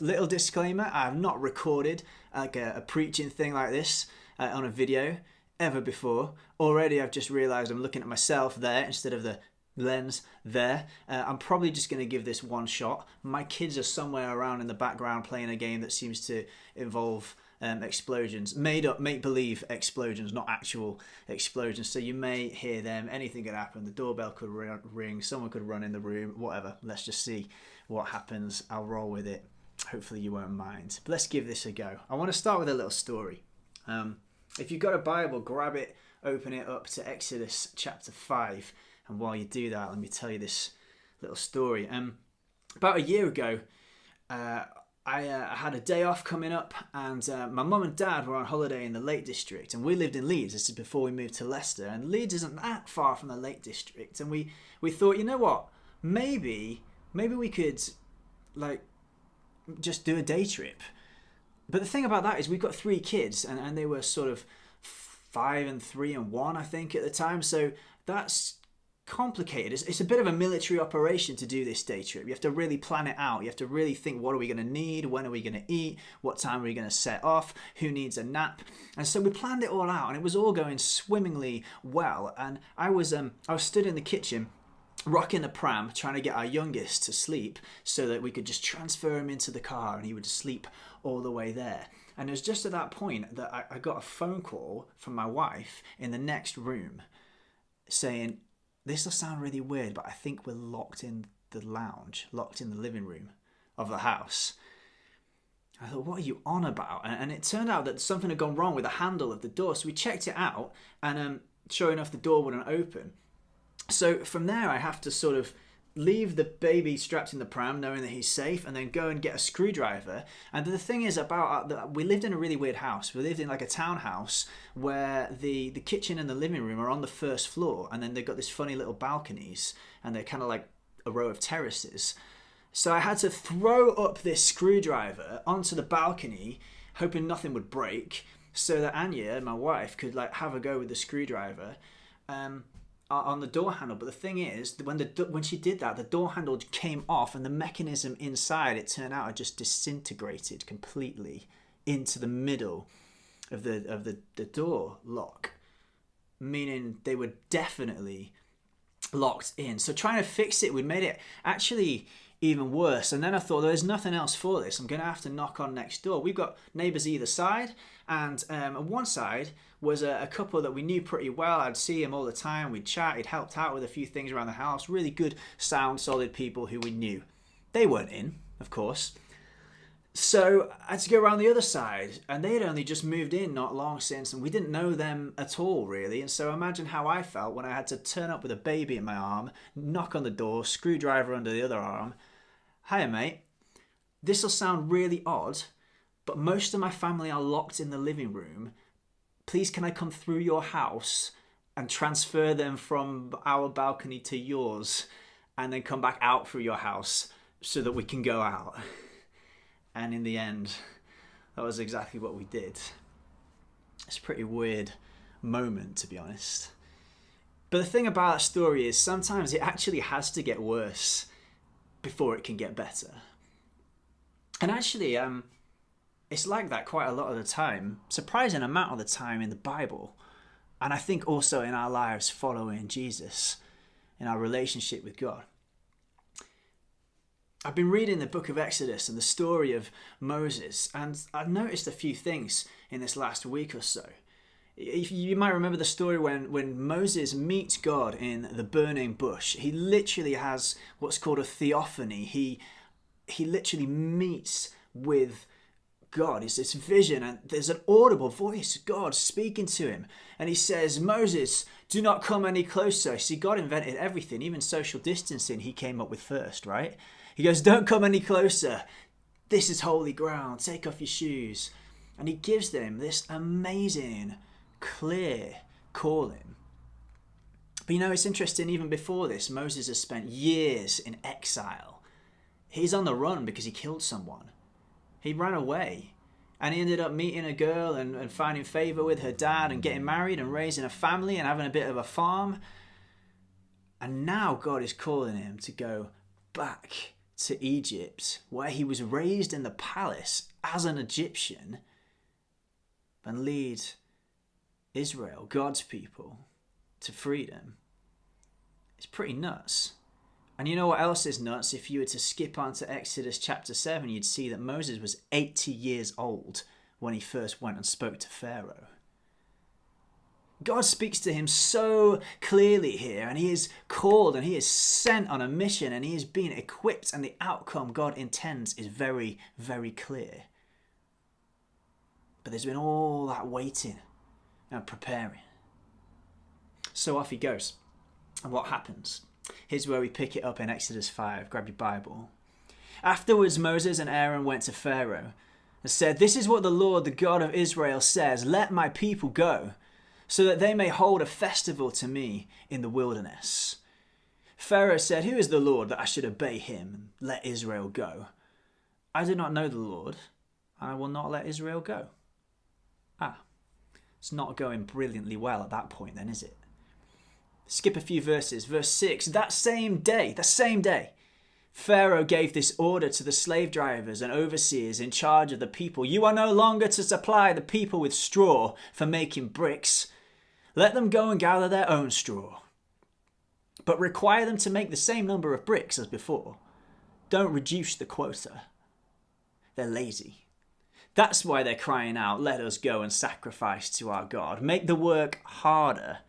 Little disclaimer, I have not recorded like a preaching thing like this on a video ever before. Already I've just realised I'm looking at myself there instead of the lens there. I'm probably just going to give this one shot. My kids are somewhere around in the background playing a game that seems to involve explosions, made up, make-believe explosions, not actual explosions. So you may hear them, anything could happen, the doorbell could ring, someone could run in the room, whatever. Let's just see what happens. I'll roll with it. Hopefully you won't mind. But let's give this a go. I want to start with a little story. If you've got a Bible, grab it, open it up to Exodus chapter 5. And while you do that, let me tell you this little story. About a year ago, I had a day off coming up, and my mum and dad were on holiday in the Lake District, and we lived in Leeds. This is before we moved to Leicester, and Leeds isn't that far from the Lake District. And we thought, you know what, maybe we could like just do a day trip. But the thing about that is we've got 3 kids, and they were sort of 5 and 3 and 1, I think, at the time. So that's complicated. It's a bit of a military operation to do this day trip. You have to really plan it out. You have to really think, what are we going to need? When are we going to eat? What time are we going to set off? Who needs a nap? And so we planned it all out, and it was all going swimmingly well. And I was stood in the kitchen rocking the pram, trying to get our youngest to sleep so that we could just transfer him into the car and he would sleep all the way there. And it was just at that point that I got a phone call from my wife in the next room saying, this will sound really weird, but I think we're locked in the lounge, locked in the living room of the house. I thought, what are you on about? And it turned out that something had gone wrong with the handle of the door. So we checked it out, and sure enough, the door wouldn't open. So from there, I have to sort of leave the baby strapped in the pram, knowing that he's safe, and then go and get a screwdriver. And the thing is about we lived in a really weird house. We lived in like a townhouse where the kitchen and the living room are on the first floor, and then they've got this funny little balconies, and they're kind of like a row of terraces. So I had to throw up this screwdriver onto the balcony, hoping nothing would break, so that Anya, my wife, could like have a go with the screwdriver on the door handle. But the thing is, when she did that, the door handle came off, and the mechanism inside, it turned out, had just disintegrated completely into the middle of the door lock, meaning they were definitely locked in. So trying to fix it would made it actually even worse. And then I thought, there's nothing else for this. I'm going to have to knock on next door. We've got neighbours either side, and on one side was a couple that we knew pretty well. I'd see him all the time. We'd chat. He'd helped out with a few things around the house. Really good, sound, solid people who we knew. They weren't in, of course. So I had to go around the other side, and they had only just moved in not long since, and we didn't know them at all, really. And so imagine how I felt when I had to turn up with a baby in my arm, knock on the door, screwdriver under the other arm. Hiya, mate. This'll sound really odd, but most of my family are locked in the living room. Please, can I come through your house and transfer them from our balcony to yours, and then come back out through your house so that we can go out? And in the end, that was exactly what we did. It's a pretty weird moment, to be honest. But the thing about that story is sometimes it actually has to get worse before it can get better. And actually, it's like that quite a lot of the time, surprising amount of the time in the Bible. And I think also in our lives following Jesus, in our relationship with God. I've been reading the book of Exodus and the story of Moses, and I've noticed a few things in this last week or so. You might remember the story when Moses meets God in the burning bush. He literally has what's called a theophany. He literally meets with God. It's this vision, and there's an audible voice, God speaking to him. And he says, Moses, do not come any closer. See, God invented everything, even social distancing he came up with first, right? He goes, don't come any closer. This is holy ground. Take off your shoes. And he gives them this amazing, clear calling. But you know, it's interesting, even before this, Moses has spent years in exile. He's on the run because he killed someone. He ran away. And he ended up meeting a girl and finding favour with her dad and getting married and raising a family and having a bit of a farm. And now God is calling him to go back to Egypt, where he was raised in the palace as an Egyptian, and lead Israel, God's people, to freedom. It's pretty nuts. And you know what else is nuts? If you were to skip on to Exodus chapter 7, you'd see that Moses was 80 years old when he first went and spoke to Pharaoh. God speaks to him so clearly here, and he is called and he is sent on a mission, and he is being equipped, and the outcome God intends is very, very clear. But there's been all that waiting and preparing. So off he goes. And what happens? Here's where we pick it up in Exodus 5. Grab your Bible. Afterwards, Moses and Aaron went to Pharaoh and said, "This is what the Lord, the God of Israel, says. Let my people go, so that they may hold a festival to me in the wilderness." Pharaoh said, "Who is the Lord that I should obey him and let Israel go? I do not know the Lord, and I will not let Israel go." It's not going brilliantly well at that point then, is it? Skip a few verses. Verse 6, that same day, Pharaoh gave this order to the slave drivers and overseers in charge of the people. "You are no longer to supply the people with straw for making bricks. Let them go and gather their own straw. But require them to make the same number of bricks as before. Don't reduce the quota. They're lazy. That's why they're crying out, 'Let us go and sacrifice to our God.' Make the work harder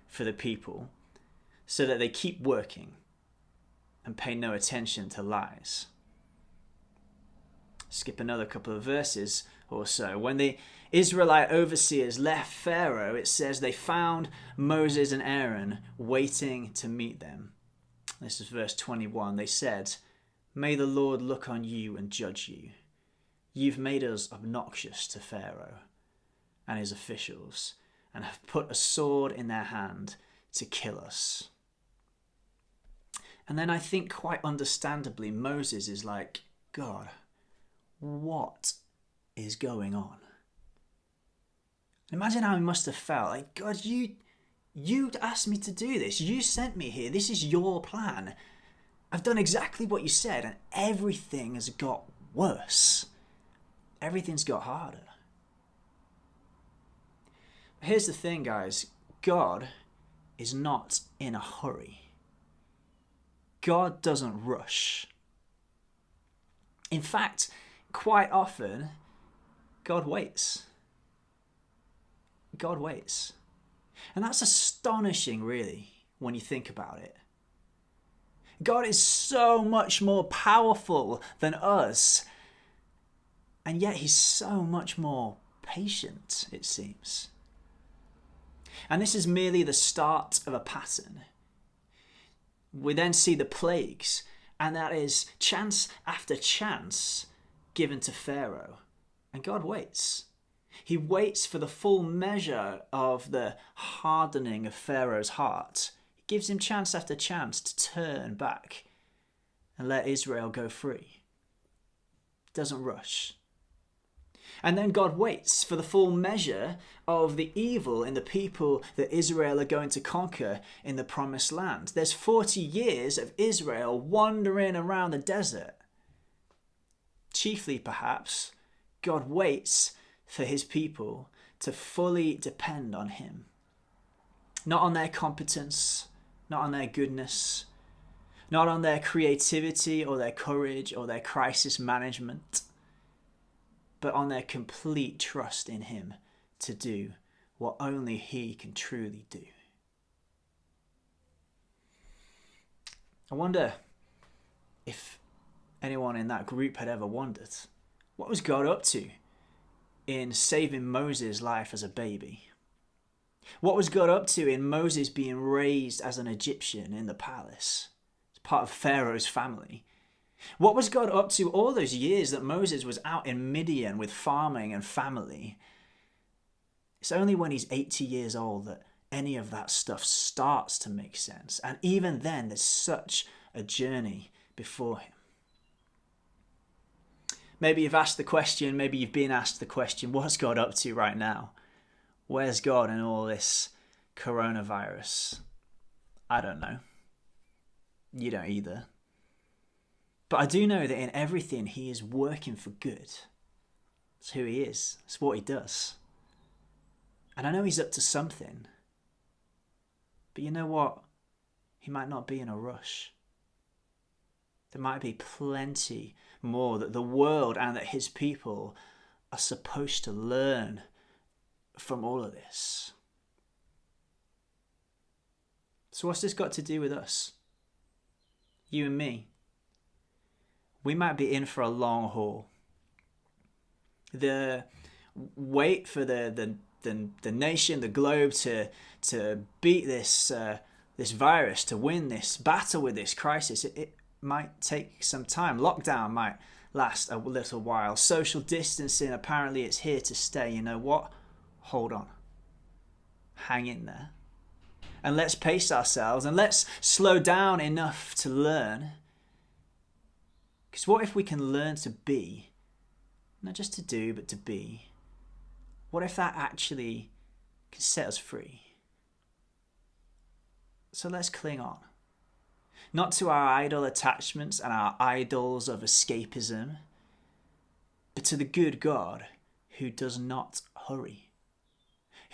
for the people so that they keep working and pay no attention to lies." Skip another couple of verses or so. When the Israelite overseers left Pharaoh, it says they found Moses and Aaron waiting to meet them. This is verse 21. They said, "May the Lord look on you and judge you. You've made us obnoxious to Pharaoh and his officials, and have put a sword in their hand to kill us." And then I think quite understandably, Moses is like, "God, what is going on?" Imagine how he must have felt. Like, "God, you asked me to do this. You sent me here. This is your plan. I've done exactly what you said, and everything has got worse. Everything's got harder." Here's the thing, guys. God is not in a hurry. God doesn't rush. In fact, quite often, God waits. God waits. And that's astonishing, really, when you think about it. God is so much more powerful than us, and yet he's so much more patient, it seems. And this is merely the start of a pattern. We then see the plagues, and that is chance after chance given to Pharaoh. And God waits. He waits for the full measure of the hardening of Pharaoh's heart. He gives him chance after chance to turn back and let Israel go free. He doesn't rush. And then God waits for the full measure of the evil in the people that Israel are going to conquer in the promised land. There's 40 years of Israel wandering around the desert. Chiefly, perhaps, God waits for his people to fully depend on him. Not on their competence, not on their goodness, not on their creativity or their courage or their crisis management, but on their complete trust in him to do what only he can truly do. I wonder if anyone in that group had ever wondered, what was God up to in saving Moses' life as a baby? What was God up to in Moses being raised as an Egyptian in the palace, as part of Pharaoh's family? What was God up to all those years that Moses was out in Midian with farming and family? It's only when he's 80 years old that any of that stuff starts to make sense. And even then, there's such a journey before him. Maybe you've asked the question, maybe you've been asked the question, what's God up to right now? Where's God in all this coronavirus? I don't know. You don't either. But I do know that in everything he is working for good. It's who he is. It's what he does. And I know he's up to something. But you know what? He might not be in a rush. There might be plenty more that the world and that his people are supposed to learn from all of this. So what's this got to do with us? You and me. We might be in for a long haul. The wait for the nation, the globe to beat this virus, to win this battle with this crisis, it might take some time. Lockdown might last a little while. Social distancing, apparently it's here to stay. You know what? Hold on. Hang in there. And let's pace ourselves and let's slow down enough to learn. Because what if we can learn to be, not just to do, but to be? What if that actually can set us free? So let's cling on. Not to our idle attachments and our idols of escapism, but to the good God who does not hurry,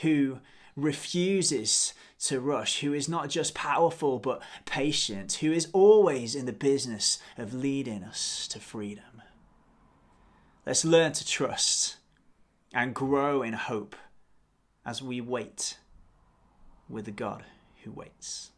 who refuses to rush, who is not just powerful but patient, who is always in the business of leading us to freedom. Let's learn to trust and grow in hope as we wait with the God who waits.